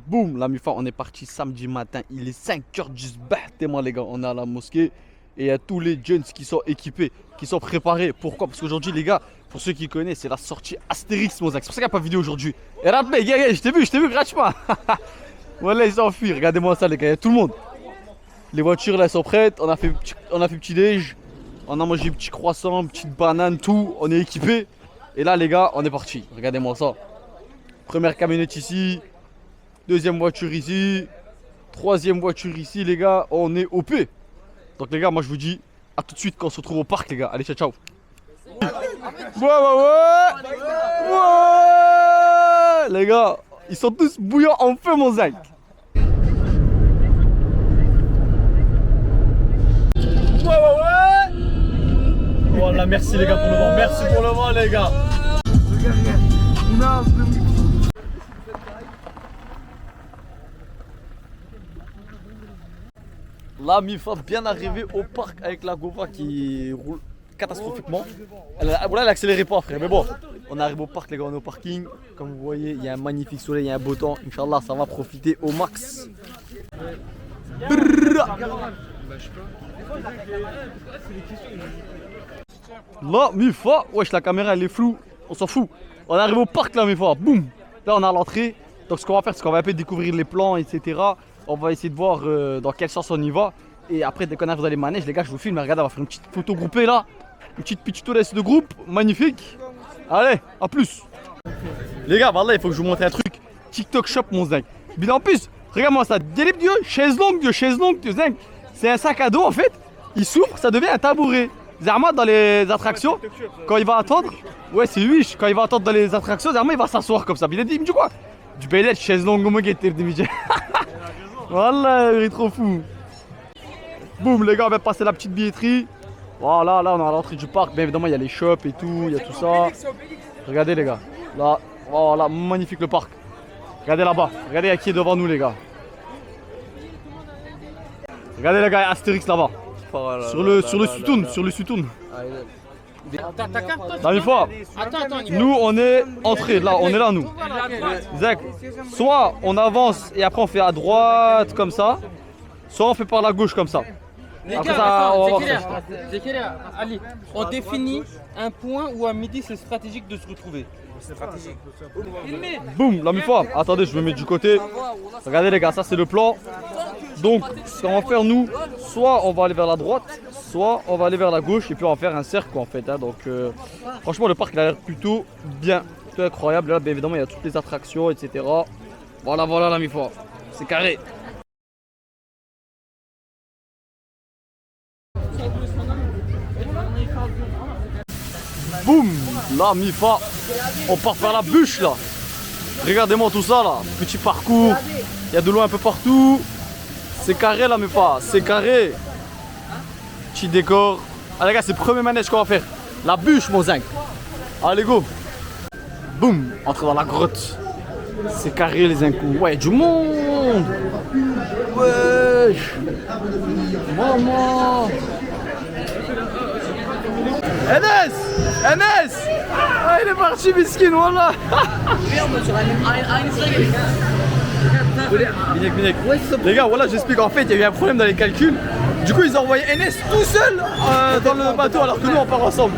Boum, la mi-fa, on est parti samedi matin. Il est 5h du sbah, les gars. On est à la mosquée et il y a tous les jeunes qui sont équipés, qui sont préparés. Pourquoi? Parce qu'aujourd'hui, les gars, pour ceux qui connaissent, c'est la sortie Astérix, mon Zach. C'est pour ça qu'il n'y a pas de vidéo aujourd'hui. Et rappelez, je t'ai vu gratuitement. Voilà, ils s'enfuient. Regardez-moi ça, les gars. Il y a tout le monde. Les voitures, là, elles sont prêtes. On a fait petit déj. On a mangé petit croissant, petite banane, tout. On est équipés. Et là, les gars, on est parti. Regardez-moi ça. Première camionnette ici. Deuxième voiture ici. Troisième voiture ici, les gars. On est OP. Donc, les gars, moi, je vous dis à tout de suite quand on se retrouve au parc, les gars. Allez, ciao, ciao. Ouais. Les gars, ils sont tous bouillants en feu, mon Zach. Voilà, merci les gars pour le vent. Merci pour le vent, les gars. La mi-fa bien arrivée au parc avec la Gova qui roule catastrophiquement. Elle accélérait pas, frère, mais bon, on arrive au parc, les gars, on est au parking. Comme vous voyez, il y a un magnifique soleil, il y a un beau temps. Inch'Allah, ça va profiter au max. La mi-fa, wesh, la caméra elle est floue, on s'en fout. On arrive au parc, la mi-fa, boum. Là, on est à l'entrée. Donc, ce qu'on va faire, c'est qu'on va un peu découvrir les plans, etc. On va essayer de voir dans quel sens on y va. Et après, dès qu'on arrive dans les manèges, les gars, je vous filme. Regardez, on va faire une petite photo groupée là. Une petite pitchounesse de groupe. Magnifique. Allez, à plus. Les gars, voilà, il faut que je vous montre un truc. TikTok Shop, mon zinc. Mais en plus, regarde-moi ça. Délip Dieu, chaise longue, Dieu, zinc. C'est un sac à dos en fait. Il s'ouvre, ça devient un tabouret. Zerma dans les attractions, quand il va attendre. Ouais, c'est lui. Quand il va attendre dans les attractions, Zerma il va s'asseoir comme ça. Il a dit, il me dit quoi? Du bel chaise longue, au voilà, il est trop fou. Boum, les gars, on va passer la petite billetterie. Voilà, là, on est à l'entrée du parc. Bien évidemment, il y a les shops et tout, il y a tout ça. Regardez, les gars. Là, voilà, magnifique le parc. Regardez là-bas. Regardez qui est devant nous, les gars. Regardez, les gars, Astérix là-bas. Sur le Sutoun. La même fois, nous on est entrés, là, on est là nous. Zach, soit on avance et après on fait à droite comme ça, soit on fait par la gauche comme ça. Après ça, Ali, on définit un point où à midi c'est stratégique de se retrouver. Boum, la même fois, attendez, je me mets du côté. Regardez les gars, ça c'est le plan. Donc, ce qu'on va faire nous, soit on va aller vers la droite, soit on va aller vers la gauche et puis on va faire un cercle en fait. Hein. Donc, franchement, le parc il a l'air plutôt bien, plutôt incroyable. Là, bien évidemment, il y a toutes les attractions, etc. Voilà, la mi-fois, c'est carré. Boum, la mi-fa, on part vers la bûche là. Regardez-moi tout ça là, petit parcours, il y a de l'eau un peu partout. C'est carré là, mi-fa, c'est carré. Petit décor. Allez les gars, c'est le premier manège qu'on va faire. La bûche, mon zinc. Allez go. Boum, entre dans la grotte. C'est carré les zincs. Ouais, du monde. Wesh. Maman. Enes. Ah, il est parti, miskin, voilà. Les gars, voilà, j'explique. En fait, il y a eu un problème dans les calculs. Du coup, ils ont envoyé Enes tout seul dans le bateau alors que nous, on part ensemble.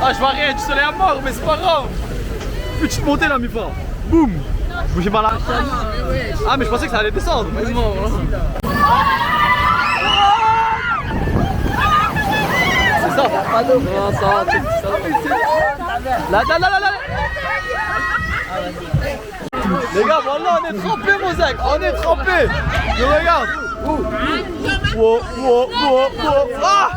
Ah, je vois rien du soleil à mort, mais c'est pas grave. Petite montée là, mi-fa. Boum. Bougez pas là. Ah, mais je pensais que ça allait descendre. C'est ça. Non, ça. Là. Les gars, voilà, on est trempés, mon Zach. On est trempés. Je regarde. Wow. Ah.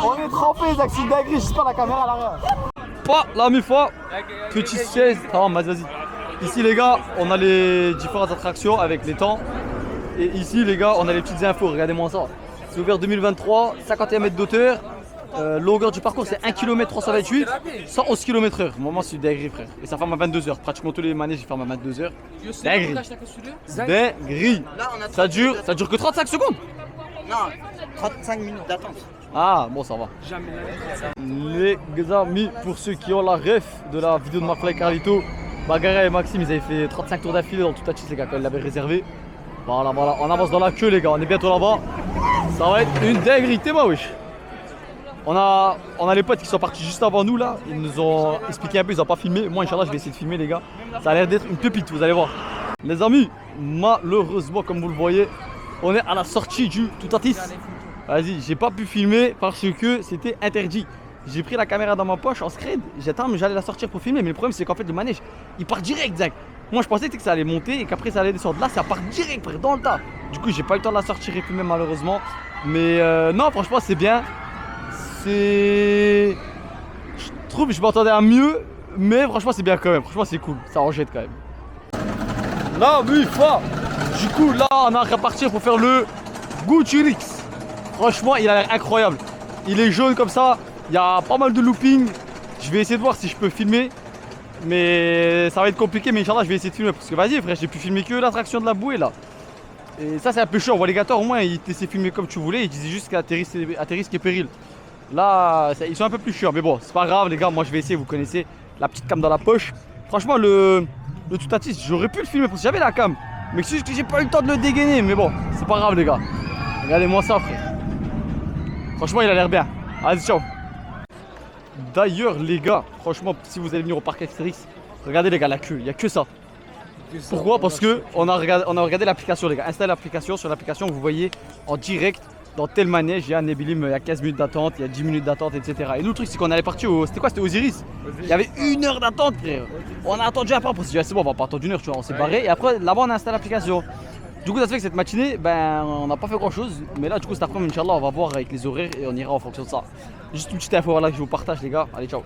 On est trempés, Zach, c'est une dinguerie, je sais pas la caméra à l'arrière. Pas la mi-fois, petite sieste. Ah, vas-y. Ici les gars, on a les différentes attractions avec les temps. Et ici les gars, on a les petites infos, regardez-moi ça. C'est ouvert 2023, 51 mètres d'auteur. Longueur du parcours c'est 1 km 328, 111 km/h. Moment c'est dinguerie frère. Et ça ferme à 22h. Pratiquement tous les manèges ils ferment à 22h. Dinguerie. Dinguerie. Ça dure que 35 secondes. Non, 35 minutes d'attente. Ah bon ça va. Les amis, pour ceux qui ont la ref de la vidéo de McFly et Carlito, Bagara et Maxime ils avaient fait 35 tours d'affilée dans toute la chiste les gars quand ils l'avaient réservé. Voilà, on avance dans la queue les gars, on est bientôt là-bas. Ça va être une dinguerie, t'es moi wesh. On a les potes qui sont partis juste avant nous là, ils nous ont expliqué un peu, ils n'ont pas filmé. Moi Inch'Allah je vais essayer de filmer les gars. Ça a l'air d'être une pépite, vous allez voir. Les amis, malheureusement comme vous le voyez, on est à la sortie du Toutatis. Vas-y, j'ai pas pu filmer parce que c'était interdit. J'ai pris la caméra dans ma poche en scred, j'attends mais j'allais la sortir pour filmer. Mais le problème c'est qu'en fait le manège, il part direct Zach. Moi je pensais que ça allait monter et qu'après ça allait descendre. Là ça part direct frère, dans le tas. Du coup j'ai pas eu le temps de la sortir et filmer malheureusement. Mais non franchement c'est bien. Je trouve que je m'attendais à mieux, mais franchement c'est bien quand même, franchement c'est cool, ça en jette quand même. Là, du coup là on a repartir pour faire le Gucci-Rix. Franchement il a l'air incroyable. Il est jaune comme ça, il y a pas mal de looping. Je vais essayer de voir si je peux filmer. Mais ça va être compliqué, mais Inch'Allah je vais essayer de filmer. Parce que vas-y frère, j'ai pu filmer que l'attraction de la bouée là. Et ça c'est un peu chiant, Walligator au moins il te laissait filmer comme tu voulais, il disait juste qu'à tes risques et périls. Là, ils sont un peu plus chiants, mais bon, c'est pas grave les gars, moi je vais essayer, vous connaissez, la petite cam dans la poche. Franchement, le Toutatis, j'aurais pu le filmer parce que j'avais la cam. Mais c'est juste que j'ai pas eu le temps de le dégainer, mais bon, c'est pas grave les gars. Regardez-moi ça frère. Franchement, il a l'air bien. Allez, ciao. D'ailleurs les gars, franchement, si vous allez venir au parc Astérix, regardez les gars, la queue, il n'y a que ça. Pourquoi? Parce que on a regardé l'application les gars. Installez l'application, sur l'application vous voyez en direct dans tel manège, il y a Nebilim, il y a 15 minutes d'attente, il y a 10 minutes d'attente, etc. Et nous le truc c'est qu'on allait partir au... C'était quoi? C'était Osiris. Il y avait 1 heure d'attente frère. On a attendu après, on s'est dit c'est bon on va pas attendre 1 heure tu vois, on s'est barré. Et après là-bas on a installé l'application. Du coup ça se fait que cette matinée, ben on n'a pas fait grand chose. Mais là du coup cet après-midi Inch'Allah on va voir avec les horaires et on ira en fonction de ça. Juste une petite info voilà, que je vous partage les gars. Allez ciao.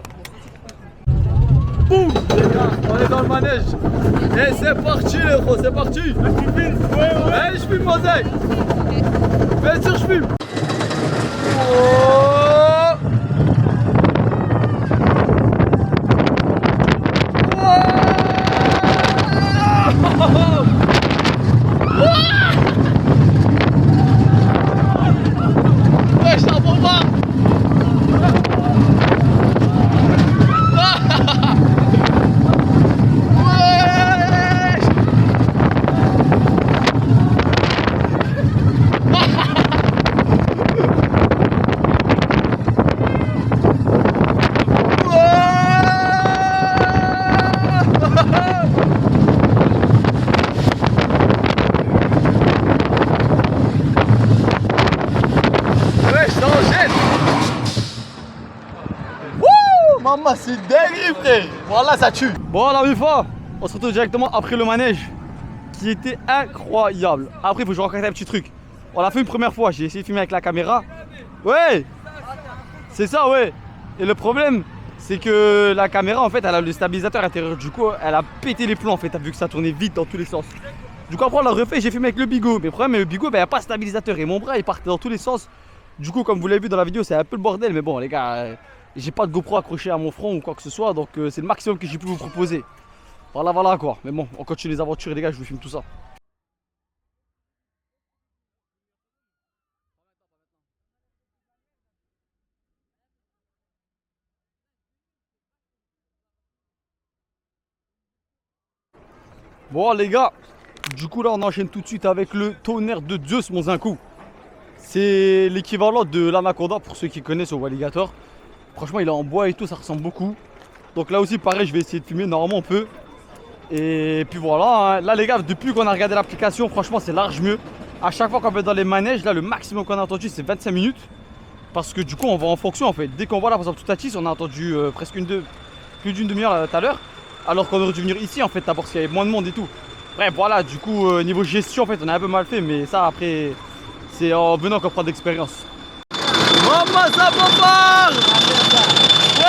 Boum les gars, on est dans le manège. Et c'est parti les gros, c'est parti. Tu filmes? Ouais. Allez je filme mon Zach. Bien sûr je filme. Oh. Ouais, ça va pas. Maman, c'est dingue, frère! Voilà, ça tue! Bon, la mi-fois, on se retrouve directement après le manège qui était incroyable. Après, il faut que je raconte un petit truc. On l'a fait une première fois, j'ai essayé de filmer avec la caméra. Ouais! C'est ça, ouais! Et le problème, c'est que la caméra, en fait, elle a le stabilisateur intérieur. Du coup, elle a pété les plombs, en fait. T'as vu que ça tournait vite dans tous les sens. Du coup, après, on l'a refait, j'ai filmé avec le bigot. Mais le problème, le bigot, ben, il n'y a pas de stabilisateur. Et mon bras, il partait dans tous les sens. Du coup, comme vous l'avez vu dans la vidéo, c'est un peu le bordel. Mais bon, les gars. J'ai pas de GoPro accroché à mon front ou quoi que ce soit, donc c'est le maximum que j'ai pu vous proposer. Voilà quoi. Mais bon, on continue les aventures les gars, je vous filme tout ça. Bon les gars, du coup là on enchaîne tout de suite avec le tonnerre de Zeus mon Zinkou. C'est l'équivalent de l'Anaconda pour ceux qui connaissent au Walligator. Franchement il est en bois et tout, ça ressemble beaucoup. Donc là aussi pareil je vais essayer de filmer, normalement on peut. Et puis voilà, hein. Là les gars depuis qu'on a regardé l'application franchement c'est large mieux. À chaque fois qu'on va dans les manèges, là le maximum qu'on a entendu c'est 25 minutes. Parce que du coup on va en fonction en fait. Dès qu'on voit là par exemple Toutatis on a entendu presque plus d'une demi-heure tout à l'heure. Alors qu'on aurait dû venir ici en fait d'abord parce qu'il y avait moins de monde et tout. Bref voilà du coup niveau gestion en fait on a un peu mal fait. Mais ça après c'est en venant qu'on prend d'expérience. Maman ça bombarde. Ouais.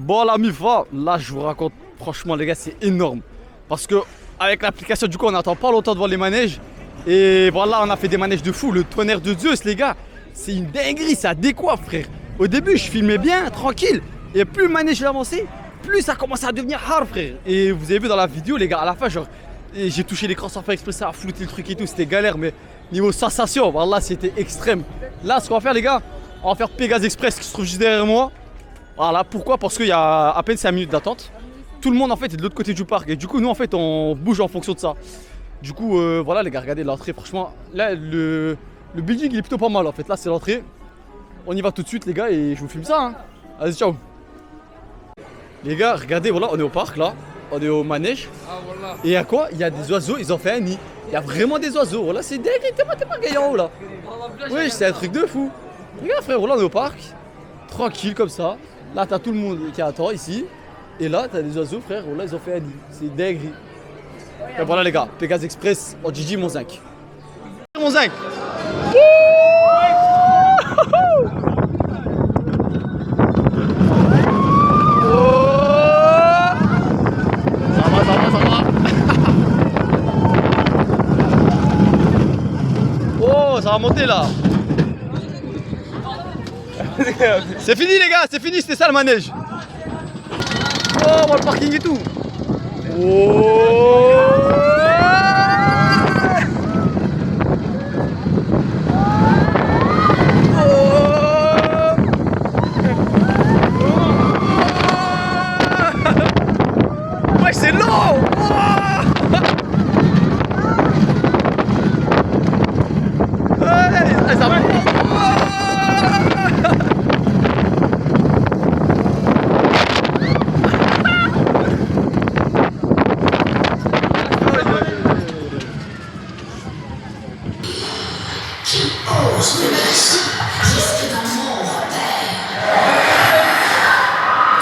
Bon, la MIFA, là, je vous raconte, franchement, les gars, c'est énorme. Parce que, avec l'application, du coup, on n'attend pas longtemps devant les manèges. Et voilà, on a fait des manèges de fou. Le tonnerre de Zeus, les gars, c'est une dinguerie, ça décoiffe, frère. Au début, je filmais bien, tranquille. Et plus le manège avançait, plus ça commençait à devenir hard, frère. Et vous avez vu dans la vidéo, les gars, à la fin, genre, j'ai touché l'écran sans faire exprès, ça a flouté le truc et tout, c'était galère. Mais niveau sensation, voilà, c'était extrême. Là, ce qu'on va faire, les gars, on va faire Pégase Express qui se trouve juste derrière moi. Voilà, pourquoi? Parce qu'il y a à peine 5 minutes d'attente. Tout le monde en fait est de l'autre côté du parc et du coup nous en fait on bouge en fonction de ça. Du coup voilà les gars, regardez l'entrée, franchement là le building il est plutôt pas mal en fait. Là c'est l'entrée. On y va tout de suite les gars et je vous filme ça hein. Allez ciao. Les gars regardez, voilà on est au parc là, on est au manège. Et à quoi? Il y a des oiseaux, ils ont fait un nid. Il y a vraiment des oiseaux, voilà c'est dingue, t'es pas gagnant en haut là. Oui c'est un truc de fou. Les gars frère, voilà on est au parc. Tranquille comme ça. Là t'as tout le monde qui attend ici. Et là t'as des oiseaux frère, là ils ont fait un nid. C'est dinguerie. Et voilà les gars, Pégase Express en Gigi mon zinc. Mon zinc. Ça va. Oh ça va monter là. C'est fini les gars, c'est fini, c'était ça le manège. Oh, on va le parking et tout. Oh. Ouais, c'est long. Ouais, ça va.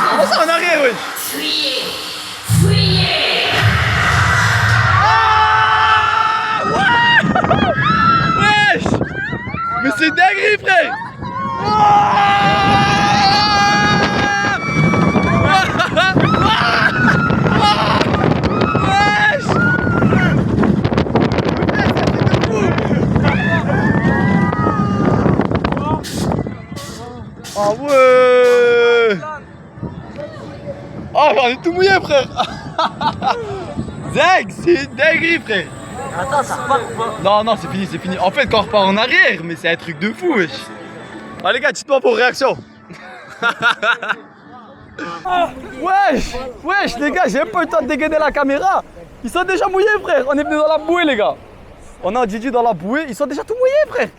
Comment ça en arrière, oui? Fuyez! Ah ouais. Wesh. Mais c'est dinguerie, frère. Wesh. Ah ouais. Ah j'en ai tout mouillé frère. Zeg, c'est une dinguerie frère. Attends, ça repart ou pas? Non c'est fini. En fait quand on repart en arrière, mais c'est un truc de fou wesh. Ah les gars, dites-moi vos réactions. Wesh les gars, j'ai même pas eu le temps de dégainer la caméra. Ils sont déjà mouillés frère, on est venu dans la bouée les gars. On a un Didi dans la bouée, ils sont déjà tout mouillés frère.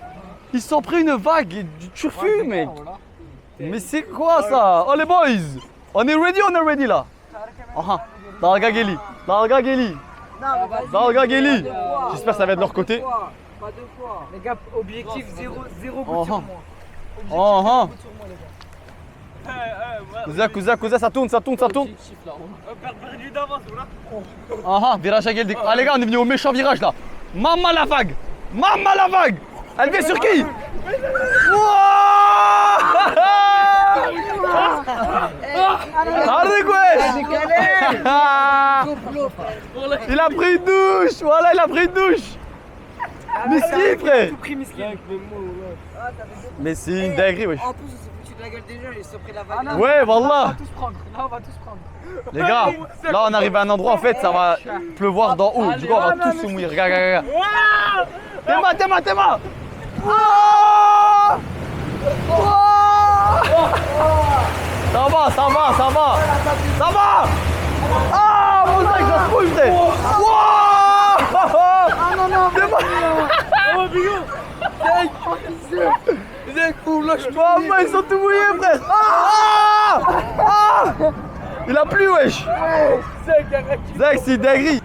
Ils se sont pris une vague du turfu mec. Mais c'est quoi ça? Oh les boys, on est ready là. Dalga Geli. J'espère que ça va être de leur côté. Pas deux fois. Les gars, objectif 0 but sur moi. Cousin, ça tourne. Virage à Geldik. Ah les gars, on est venu au méchant virage là. Maman la vague. Elle vient sur qui? Arrête Il a pris une douche. Voilà, il a pris une douche. Miskin frère. Mais c'est une dinguerie wesh. En plus, on s'est foutu de la gueule des gens, ils se sont pris la vague. Ouais, On wallah. va tous prendre. Les gars, là on arrive à un endroit en fait, ça va pleuvoir d'en haut. Du coup, on va tous se mouiller. Regarde. Théma. Ça va. Ah, mon sac, je se fouille, frère. Maman, ils sont tout mouillés, frère. Il a plu, wesh. Zach, c'est dinguerie.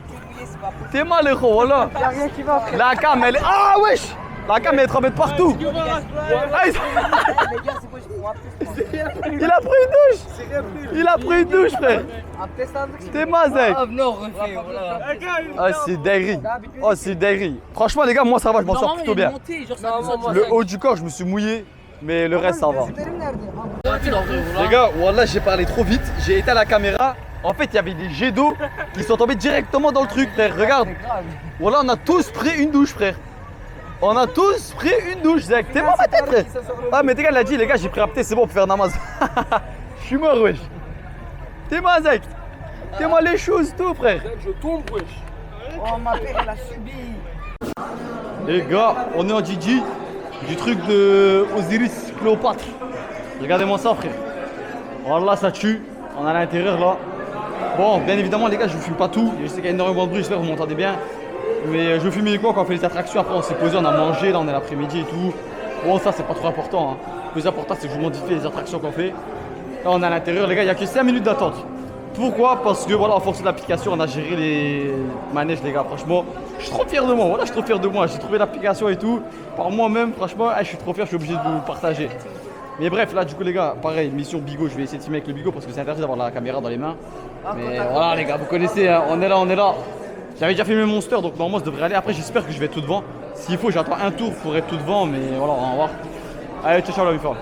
T'es mal, les gros, voilà. Y'a rien qui va, frère. La cam, elle est. Ah, wesh. La cam, elle est trempée de partout. Les gars, c'est quoi, je prends un test. Il a pris une douche, frère. Un test avec. T'es mal, Zach. Ah, non, refait, voilà. Ah, c'est dinguerie. Oh, c'est dinguerie. Franchement, les gars, moi, ça va, je m'en sors plutôt bien. Monté, genre, ça Le haut du corps, je me suis mouillé. Mais le reste, ça va. Gözlerim nerede? Les gars, wallah, j'ai parlé trop vite. J'ai éteint la caméra. En fait, il y avait des jets d'eau qui sont tombés directement dans le truc, frère. Regarde. Voilà, on a tous pris une douche, frère. On a tous pris une douche, Zach. T'es mort, ma tête, frère. Ah, mais t'es gars, il a dit, les gars, j'ai pris un thé, c'est bon pour faire namaz. Je suis mort, wesh. T'es moi, Zach. T'es moi les choses, tout, frère. Je tombe, wesh. Oh, ma père, elle a subi. Les gars, on est en Gigi. Du truc de Osiris Cléopâtre. Regardez-moi ça, frère. Voilà, ça tue. On est à l'intérieur, là. Bon, bien évidemment, les gars, je vous filme pas tout. Je sais qu'il y a énormément de bruit, j'espère que vous m'entendez bien. Mais je vous filme uniquement quand on fait les attractions. Après, on s'est posé, on a mangé, là, on est l'après-midi et tout. Bon, ça, c'est pas trop important. Hein. Le plus important, c'est que je vous modifie les attractions qu'on fait. Là, on est à l'intérieur, les gars, il n'y a que 5 minutes d'attente. Pourquoi? Parce que, voilà, en fonction de l'application, on a géré les manèges, les gars. Franchement, je suis trop fier de moi. Voilà, je suis trop fier de moi. J'ai trouvé l'application et tout. Par moi-même, franchement, je suis trop fier, je suis obligé de vous partager. Mais bref, là, du coup, les gars, pareil, mission Bigot. Je vais essayer de filmer avec le Bigot parce que c'est interdit d'avoir la caméra dans les mains. Mais voilà, les gars, vous connaissez, hein, on est là, on est là. J'avais déjà filmé Monster, donc normalement, ça devrait aller. Après, j'espère que je vais être tout devant. S'il faut, j'attends un tour pour être tout devant, mais voilà, on va voir. Allez, ciao, ciao, la mi-forme.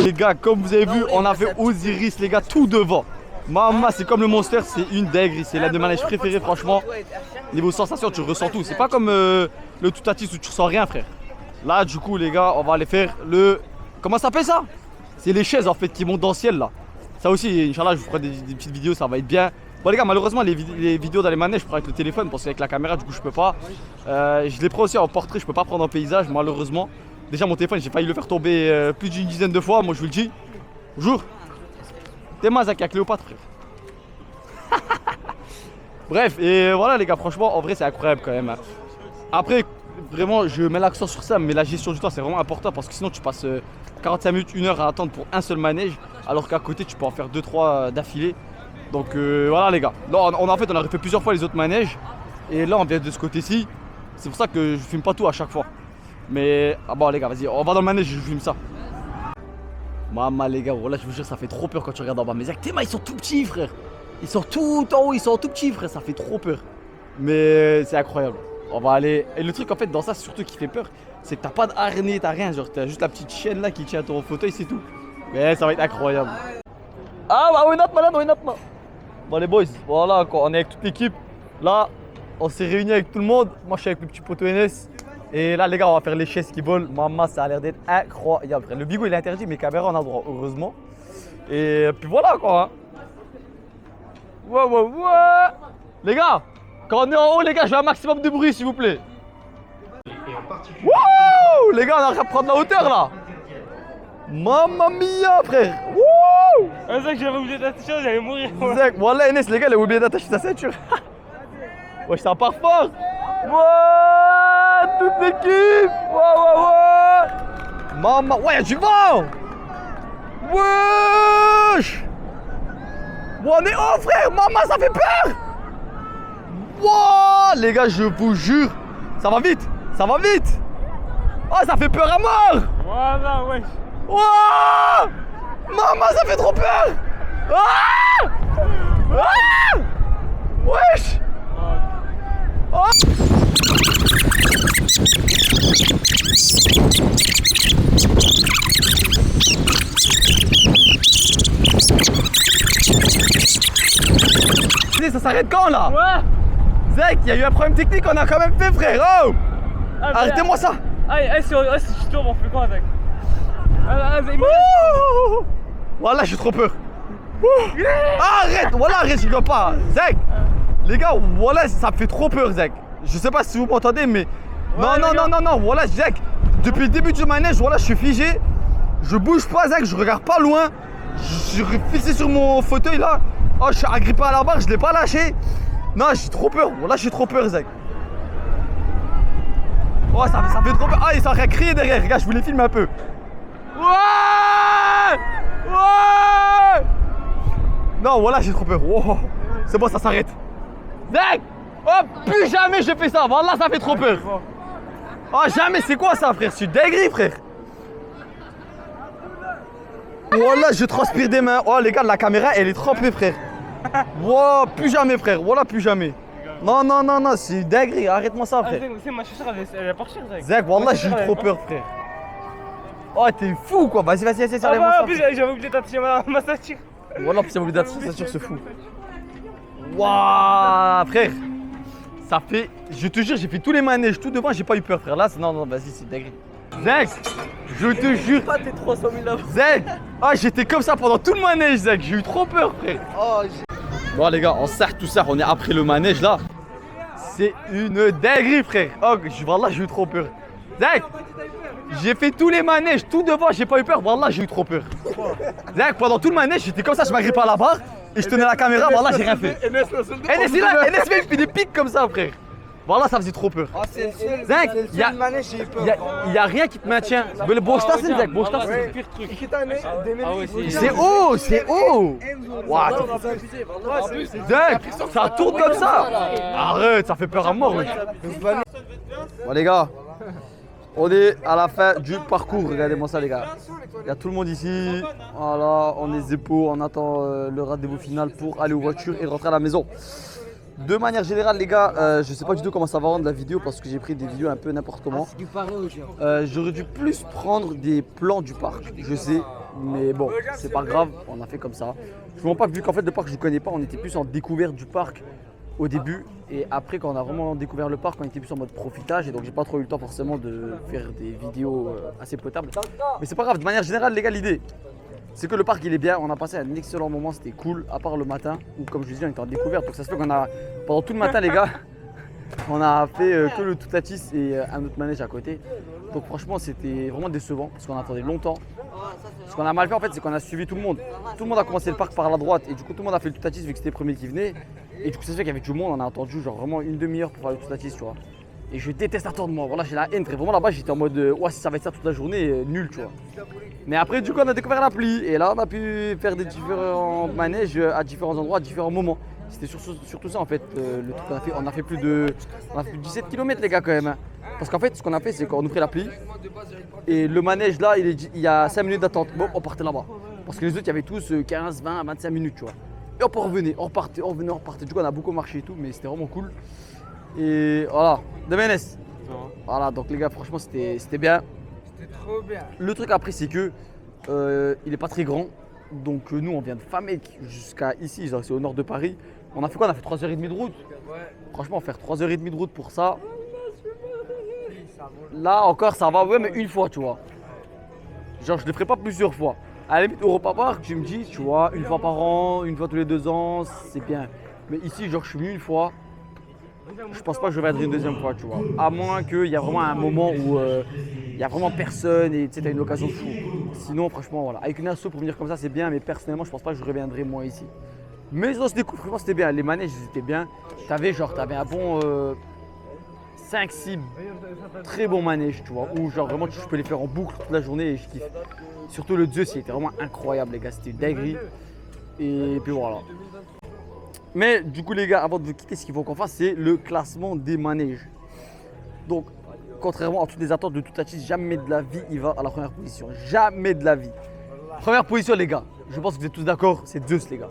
Les gars, comme vous avez vu, on a fait Osiris, les gars, tout devant. Maman, c'est comme le Monster, c'est une dinguerie. C'est l'un de mes manèges préférés, franchement. Niveau sensation, tu ressens tout. C'est pas comme le Toutatis où tu ressens rien, frère. Là, du coup, les gars, on va aller faire le. Comment ça s'appelle ça? C'est les chaises en fait qui montent dans le ciel là. Ça aussi, Inch'Allah, je vous ferai des petites vidéos, ça va être bien. Bon, les gars, malheureusement, les vidéos dans les manèges, je prends avec le téléphone parce qu'avec la caméra, du coup, je peux pas. Je les prends aussi en portrait, je peux pas prendre en paysage, malheureusement. Déjà, mon téléphone, j'ai failli le faire tomber plus d'une dizaine de fois, moi je vous le dis. Bonjour. T'es Mazak à Cléopâtre, frère. Bref, et voilà, les gars, franchement, en vrai, c'est incroyable quand même. Hein. Après, vraiment, je mets l'accent sur ça, mais la gestion du temps, c'est vraiment important parce que sinon, tu passes 45 minutes, 1 heure à attendre pour un seul manège, alors qu'à côté, tu peux en faire 2-3 d'affilée. Donc voilà, les gars. Là, on a refait plusieurs fois les autres manèges, et là, on vient de ce côté-ci. C'est pour ça que je filme pas tout à chaque fois. Mais, ah bon les gars, vas-y, on va dans le manège et je vous filme ça. Maman les gars, voilà, je vous jure, ça fait trop peur quand tu regardes en bas. Mais Théma, ils sont tout petits, frère. Ils sont tout en haut, ils sont tout petits, frère, ça fait trop peur. Mais c'est incroyable. On va aller. Et le truc en fait dans ça, surtout qui fait peur, c'est que t'as pas de harnais, t'as rien. Genre, t'as juste la petite chaîne là qui tient ton fauteuil, c'est tout. Mais ça va être incroyable. Ah bah, oui, not malade, oui, not malade. Bon, les boys, voilà, on est avec toute l'équipe. Là, on s'est réunis avec tout le monde. Moi, je suis avec le petit poteau NS. Et là, les gars, on va faire les chaises qui volent. Maman, ça a l'air d'être incroyable. Le bigot, il est interdit, mais caméra, on a le droit, heureusement. Et puis voilà, quoi. Hein. Ouais, ouais, ouais. Les gars, quand on est en haut, les gars, je veux un maximum de bruit, s'il vous plaît. Wouh! Les gars, on a à prendre la hauteur, là. Mamma mia, frère. Wouh! C'est ça que j'avais oublié d'attacher, j'allais mourir. Voilà, Enes, les gars, il a oublié d'attacher sa ceinture. Ouais, ça part fort. Ouais, toute l'équipe. Ouais, ouais, ouais. Maman, ouais, y'a du vent. Wesh. Ouais, on est haut, frère. Maman, ça fait peur. Wow, les gars, je vous jure, ça va vite. Ça va vite. Oh, ça fait peur à mort. Voilà, wesh. Wow. Maman, ça fait trop peur. Ah. Ah. Wesh. Oh. Ça s'arrête quand là? Ouais. Zach, il y a eu un problème technique, on a quand même fait, frère. Oh. Arrêtez-moi ça. Allez, si tu tombes, on fait quoi avec? Voilà, j'ai trop peur. Arrête, voilà, arrête, je rigole pas. Zach, les gars, voilà, ça me fait trop peur, Zach. Je sais pas si vous m'entendez, mais. Non, voilà, Zach. Depuis le début du manège, voilà, je suis figé. Je bouge pas, Zach, je regarde pas loin. Je suis fixé sur mon fauteuil là. Oh, je suis agrippé à la barre, je l'ai pas lâché. Non, j'ai trop peur, voilà, j'ai trop peur, Zach. Oh, ça fait trop peur. Ah, il s'en a crié derrière, regarde, je voulais filmer un peu. Ouais! Ouais! Non, voilà, j'ai trop peur. Oh, c'est bon, ça s'arrête. Zach! Oh, plus jamais je fais ça. Voilà, ça fait trop peur. Oh, jamais, c'est quoi ça, frère? Je suis dinguerie, frère. Voilà, je transpire des mains. Oh, les gars, la caméra, elle est trempée, frère. Wow, plus jamais, frère. Voilà, plus jamais. Non, c'est dinguerie. Arrête-moi ça, frère. Ma chaussure, elle est pas chère, Zach. Zach, voilà, j'ai eu trop peur, frère. Oh, t'es fou, quoi. Vas-y, enlève-moi ça. En plus, j'avais oublié d'attirer ma ceinture. Voilà, puis ça voulait d'être ça sur ce fou. Waouh, frère. Ça fait. Je te jure, j'ai fait tous les manèges, tout devant, j'ai pas eu peur, frère. Là, non, vas-y, c'est dingue. Zach, je te jure. Pas tes 300 000 euros. Zach, ah, j'étais comme ça pendant tout le manège, Zach. J'ai eu trop peur, frère. Oh, bon, les gars, on sert tout ça. On est après le manège là. C'est une dinguerie, frère. Oh, voilà, j'ai eu trop peur. Zach, j'ai fait tous les manèges, tout devant, j'ai pas eu peur. Voilà, j'ai eu trop peur. Zach, pendant tout le manège, j'étais comme ça, je m'agrippais à la barre et je tenais la caméra. Voilà, j'ai rien fait. NS, il fait des pics comme ça, frère. Voilà, ça faisait trop peur. Oh, c'est le seul. Zach, il y a manège, j'ai eu peur. y a rien qui te maintient. Mais le Bostasin, Zach, Bostasin. C'est le pire truc. C'est haut, c'est haut. Waouh, Zach, ça tourne comme ça. Arrête, ça fait peur à mort, wesh. Bon, les gars, on est à la fin du parcours. Regardez-moi ça, les gars. Il y a tout le monde ici. Voilà, on est Zeppo, on attend le rendez-vous final pour aller aux voitures et rentrer à la maison. De manière générale, les gars, je sais pas du tout comment ça va rendre la vidéo parce que j'ai pris des vidéos un peu n'importe comment. C'est du pareil au genre. J'aurais dû plus prendre des plans du parc, je sais, mais bon, c'est pas grave, on a fait comme ça. Je ne pas, vu qu'en fait le parc je ne connais pas, on était plus en découverte du parc au début et après quand on a vraiment découvert le parc, on était plus en mode profitage et donc j'ai pas trop eu le temps forcément de faire des vidéos assez potables. Mais c'est pas grave, de manière générale, les gars, l'idée c'est que le parc il est bien, on a passé un excellent moment, c'était cool, à part le matin où comme je vous dis on était en découverte, donc ça se fait qu'on a, pendant tout le matin les gars, on a fait que le Toutatis et un autre manège à côté. Donc franchement c'était vraiment décevant parce qu'on attendait longtemps. Ce qu'on a mal fait en fait c'est qu'on a suivi tout le monde. Tout le monde a commencé le parc par la droite et du coup tout le monde a fait le Toutatis vu que c'était le premier qui venait. Et du coup ça se fait qu'il y avait du monde, on a attendu genre vraiment une demi-heure pour faire le Toutatis, tu vois. Et je déteste attendre moi, voilà j'ai la haine, vraiment là-bas j'étais en mode ouais si ça va être ça toute la journée, nul tu vois. Mais après du coup on a découvert l'appli et là on a pu faire des différents manèges à différents endroits, à différents moments. C'était surtout ça en fait, le truc qu'on a fait, on a fait plus de 17 km les gars quand même. Hein. Parce qu'en fait ce qu'on a fait c'est qu'on ouvrait l'appli et le manège là il y a 5 minutes d'attente, bon on partait là-bas. Parce que les autres il y avait tous 15, 20, 25 minutes tu vois. Et on revenait, on repartait, du coup on a beaucoup marché et tout mais c'était vraiment cool. Et voilà, de Ménès. Voilà, donc les gars, franchement, c'était bien. C'était trop bien. Le truc après, c'est que il est pas très grand. Donc nous, on vient de Famec jusqu'à ici, genre c'est au nord de Paris. On a fait quoi? On a fait 3h30 de route. Ouais. Franchement, faire 3h30 de route pour ça. Là encore, ça va, ouais, mais une fois, tu vois. Genre, je le ferai pas plusieurs fois. À la limite, Europa Park, tu me dis, tu vois, une fois par an, une fois tous les 2 ans, c'est bien. Mais ici, genre, je suis venu une fois. Je pense pas que je reviendrai une deuxième fois, tu vois. À moins qu'il y a vraiment un moment où il y a vraiment personne et tu sais, t'as une occasion de fou. Sinon, franchement, voilà. Avec une asso pour venir comme ça, c'est bien, mais personnellement, je pense pas que je reviendrai moi ici. Mais sinon, c'était cool, franchement, c'était bien. Les manèges, ils étaient bien. T'avais un bon 5-6 très bons manèges, tu vois. Où, genre, vraiment, je peux les faire en boucle toute la journée et je kiffe. Surtout le Zeus, il était vraiment incroyable, les gars. C'était une dinguerie. Et puis voilà. Mais du coup les gars, avant de vous quitter, ce qu'il faut qu'on fasse, c'est le classement des manèges. Donc, contrairement à toutes les attentes de Toutatis, jamais de la vie il va à la première position. Jamais de la vie. Première position les gars, je pense que vous êtes tous d'accord, c'est Zeus les gars.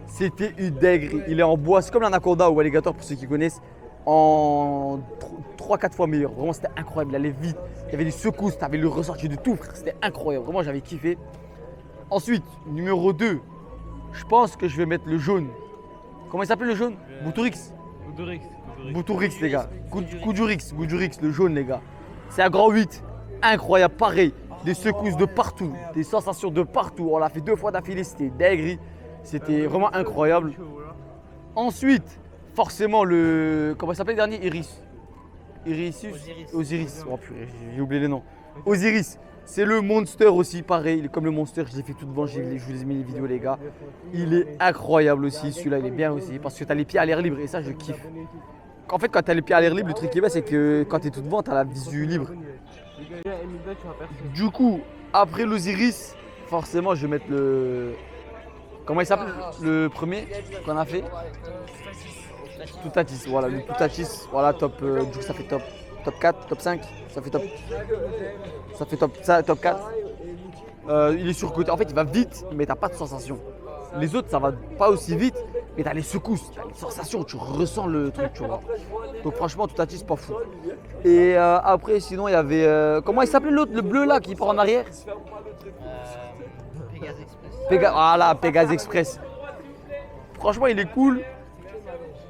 C'était une dinguerie. Il est en bois, c'est comme l'Anaconda ou Alligator pour ceux qui connaissent, en 3-4 fois meilleur. Vraiment c'était incroyable, il allait vite. Il y avait des secousses, tu avais le ressorti de tout frère, c'était incroyable. Vraiment j'avais kiffé. Ensuite, numéro 2, je pense que je vais mettre le jaune. Comment il s'appelle le jaune? Boutourix. Boutourix les gars. Goudurix, le jaune les gars. C'est un grand 8. Incroyable, pareil. Des secousses de partout, des sensations de partout. On l'a fait 2 fois d'affilée, c'était dinguerie. C'était vraiment incroyable. Ensuite, forcément, le. Comment il s'appelle le dernier? Osiris. Oh purée, j'ai oublié les noms. Osiris. C'est le Monster aussi, pareil. Il est comme le Monster, je l'ai fait tout devant. Je vous ai mis les vidéos, les gars. Il est incroyable aussi. Celui-là, il est bien aussi. Parce que tu as les pieds à l'air libre et ça, je kiffe. En fait, quand tu as les pieds à l'air libre, le truc qui est bien, c'est que quand tu es tout devant, tu as la visu libre. Du coup, après l'Osiris, forcément, je vais mettre le. Comment il s'appelle le premier qu'on a fait? Toutatis, voilà, le Toutatis, voilà, top, du coup ça fait top 4, top 5, ça fait top 4. Il est surcoté, en fait il va vite, mais t'as pas de sensation. Les autres ça va pas aussi vite, mais t'as les secousses, t'as les sensations, tu ressens le truc, tu vois. Donc franchement, Toutatis, pas fou. Et après, sinon il y avait, comment il s'appelait l'autre, le bleu là, qui part en arrière? Voilà, Pégase Express. Franchement, il est cool.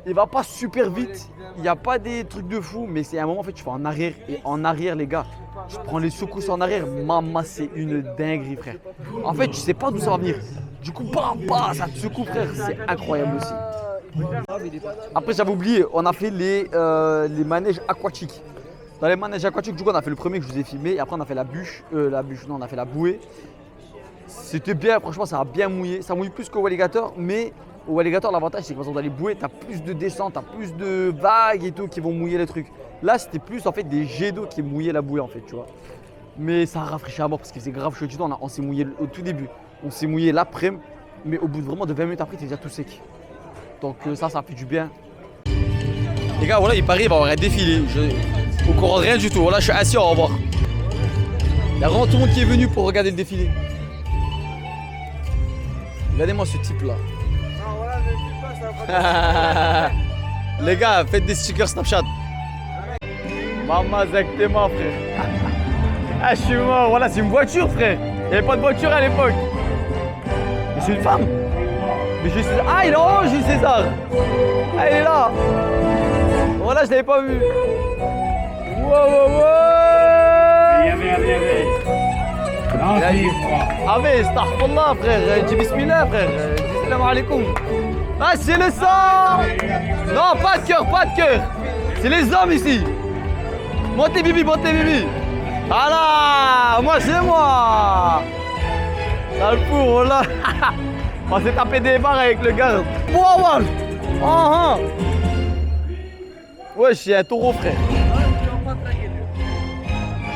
Il va pas super vite. Il n'y a pas des trucs de fou, mais c'est un moment en fait, tu fais en arrière. Et en arrière, les gars, tu prends les secousses en arrière. Maman, c'est une dinguerie, frère. En fait, tu sais pas d'où ça va venir. Du coup, bam, ça te secoue, frère. C'est incroyable aussi. Après, j'avais oublié, on a fait les manèges aquatiques. Dans les manèges aquatiques, du coup, on a fait le premier que je vous ai filmé. Et après, on a fait la bûche. On a fait la bouée. C'était bien, franchement, ça a bien mouillé. Ça mouille plus qu'au alligator, mais au alligator, l'avantage, c'est que dans les bouées, tu as plus de descente, tu as plus de vagues et tout qui vont mouiller les trucs. Là, c'était plus en fait des jets d'eau qui mouillaient la bouée, en fait, tu vois. Mais ça a rafraîchi à mort parce que c'est grave chaud du tout. On s'est mouillé au tout début. On s'est mouillé l'après-midi, mais au bout de vraiment de 20 minutes après, tu es déjà tout sec. Donc ça fait du bien. Les gars, voilà, il paraît, il va y avoir un défilé. Au courant rien du tout. Voilà, je suis assis, au revoir. Il y a vraiment tout le monde qui est venu pour regarder le défilé. Regardez-moi ce type là. Non, voilà, ne dis pas, ça va pas. Les gars, faites des stickers Snapchat. Maman, exactement, frère. Ah, je suis mort. Voilà, c'est une voiture, frère. Il n'y avait pas de voiture à l'époque. Mais c'est une femme. Mais Jules César. Ah, il est en haut, Jules César. Ah, il est là. Voilà, je l'avais pas vu. Wow. Ah mais astaghfirullah frère, dis bismillah frère, dis salam alaikum. Ah c'est le sang. Non, pas de cœur. C'est les hommes ici. Montez bibi. Voilà, moi c'est moi. Ça le fout, voilà. On s'est tapé des barres avec le garde. Wow. Ouais, je suis un taureau frère.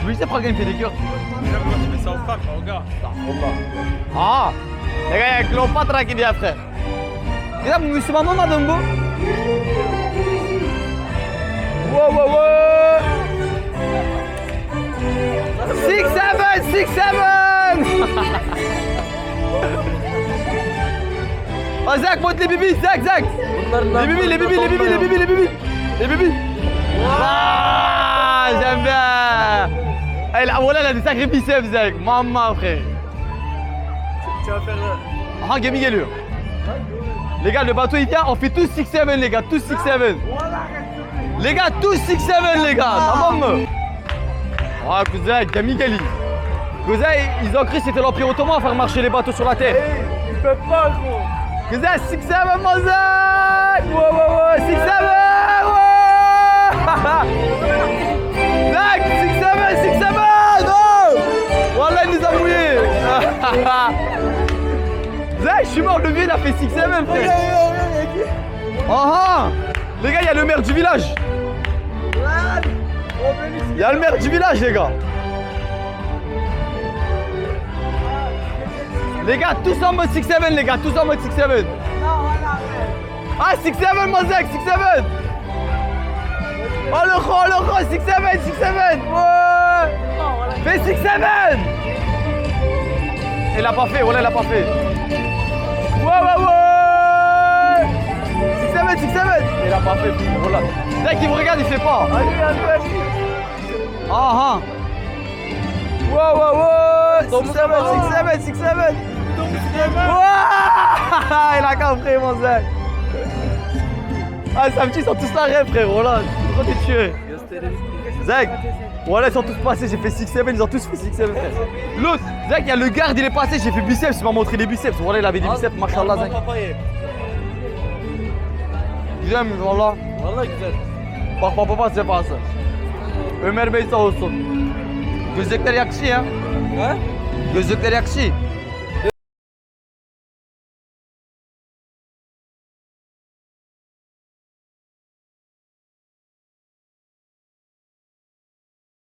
Je me disais pas qu'il me fait des cœurs. Tu mets ça au pack, regarde. Ah, les gars, il y a Cléopâtre qui vient, frère. Regarde, vous me maman, madame Bo. Wow. 6-7. Oh, Zach, monte les bibis, Zach. Les bibis. Ah, j'aime bien. Elle a des sacrés biceps, Zach. Maman, frère. Tu vas faire. Ah, Gaming est lui. Les gars, le bateau il vient, on fait tous 6-7, les gars, tous 6-7. Les gars, tous 6-7, les gars. Tamam. Ah, cousin, Gaming est lui. Cousin, ils ont cru que c'était l'Empire Ottoman à faire marcher les bateaux sur la terre. Ils peuvent pas, gros. Cousin, 6-7, mon Zach. Wow, 6-7. Zach, 6-7. Oh Wallah, il nous a mouillés. Zach, je suis mort, le vieux il a fait 6-7, frère. Les gars, il y a le maire du village. Il y a le maire du village, les gars. Les gars, tous en mode 6-7, les gars, tous en mode 6-7. Ah, 6-7, mon Zach, 6-7. Oh le gros, 6-7. Ouais. Fais 6-7. Il l'a pas fait, voilà, il l'a pas fait. Ouais. 6-7. Il l'a pas fait, voilà. Zach, il me regarde, il fait pas. Ouais. 6-7. Il a compris, mon Zach. Ah, Samedi, ils sont tous là, frère, voilà. Pourquoi t'es tué? Zach, Voilà, ils sont tous passés, j'ai fait 6-7, ils ont tous fait 6-7. L'autre, Zach, il y a le garde, il est passé, j'ai fait biceps, il m'a montré les biceps. Voilà, il avait des biceps, machallah, Zach. Güzel mi valla? Valla güzel. Bak baba sefası. Ömer Bey sağ olsun. Gözlükler yakışıyor ya. Ha? Gözlükler yakışıyor.